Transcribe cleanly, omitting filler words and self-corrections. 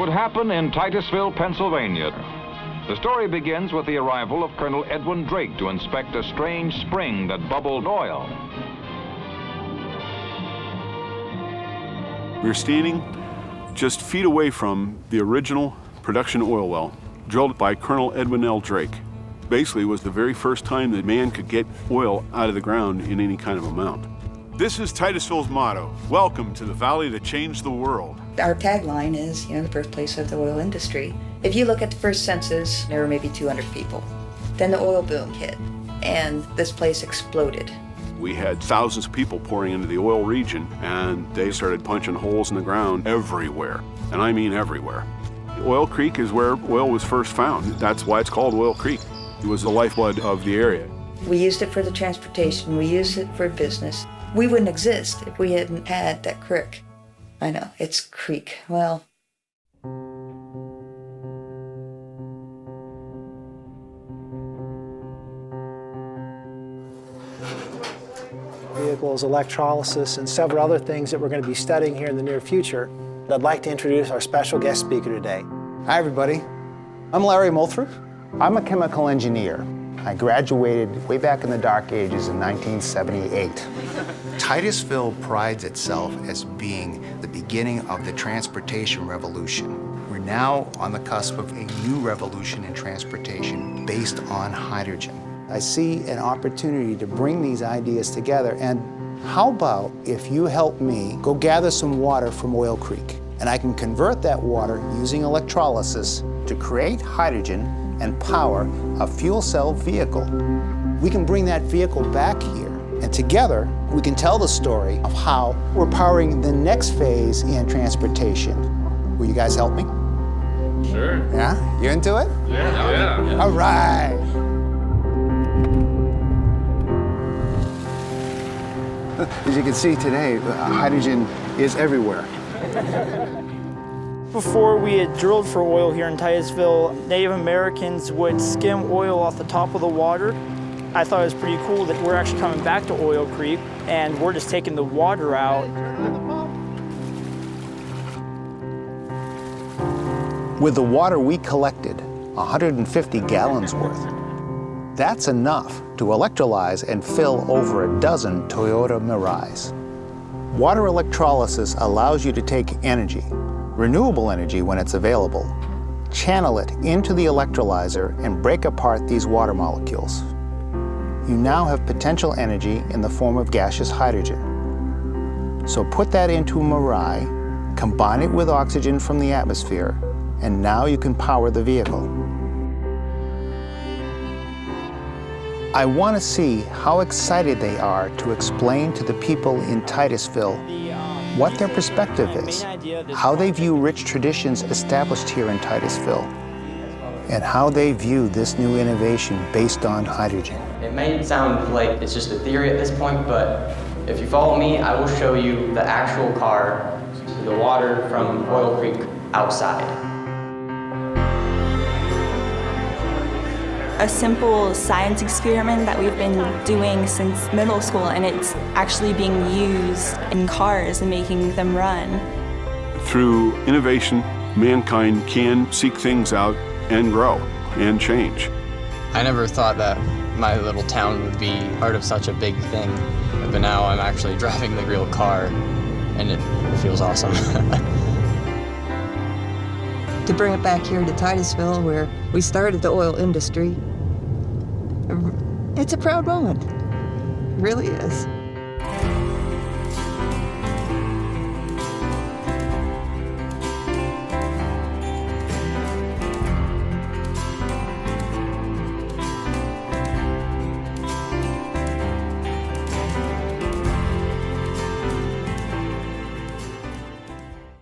would happen in Titusville, Pennsylvania. The story begins with the arrival of Colonel Edwin Drake to inspect a strange spring that bubbled oil. We're standing just feet away from the original production oil well, drilled by Colonel Edwin L. Drake. Basically, it was the very first time that man could get oil out of the ground in any kind of amount. This is Titusville's motto: welcome to the valley that changed the world. Our tagline is, the birthplace of the oil industry. If you look at the first census, there were maybe 200 people. Then the oil boom hit, and this place exploded. We had thousands of people pouring into the oil region, and they started punching holes in the ground everywhere, and I mean everywhere. Oil Creek is where oil was first found. That's why it's called Oil Creek. It was the lifeblood of the area. We used it for the transportation. We used it for business. We wouldn't exist if we hadn't had that creek. I know, it's creek. Well, vehicles, electrolysis, and several other things that we're going to be studying here in the near future. I'd like to introduce our special guest speaker today. Hi, everybody. I'm Larry Moulthrop. I'm a chemical engineer. I graduated way back in the dark ages in 1978. Titusville prides itself as being the beginning of the transportation revolution. We're now on the cusp of a new revolution in transportation based on hydrogen. I see an opportunity to bring these ideas together, and how about if you help me go gather some water from Oil Creek, and I can convert that water using electrolysis to create hydrogen and power a fuel cell vehicle. We can bring that vehicle back here, and together we can tell the story of how we're powering the next phase in transportation. Will you guys help me? Sure. Yeah? You into it? Yeah. All right. As you can see today, hydrogen is everywhere. Before we had drilled for oil here in Titusville, Native Americans would skim oil off the top of the water. I thought it was pretty cool that we're actually coming back to Oil Creek and we're just taking the water out. With the water we collected, 150 gallons worth, that's enough to electrolyze and fill over a dozen Toyota Mirais. Water electrolysis allows you to take energy, renewable energy when it's available, channel it into the electrolyzer and break apart these water molecules. You now have potential energy in the form of gaseous hydrogen. So put that into a Mirai, combine it with oxygen from the atmosphere, and now you can power the vehicle. I want to see how excited they are to explain to the people in Titusville what their perspective is, how they view rich traditions established here in Titusville, and how they view this new innovation based on hydrogen. It may sound like it's just a theory at this point, but if you follow me, I will show you the actual car, the water from Oil Creek outside. A simple science experiment that we've been doing since middle school, and it's actually being used in cars and making them run. Through innovation, mankind can seek things out and grow and change. I never thought that my little town would be part of such a big thing, but now I'm actually driving the real car, and it feels awesome. To bring it back here to Titusville, where we started the oil industry, it's a proud moment. It really is.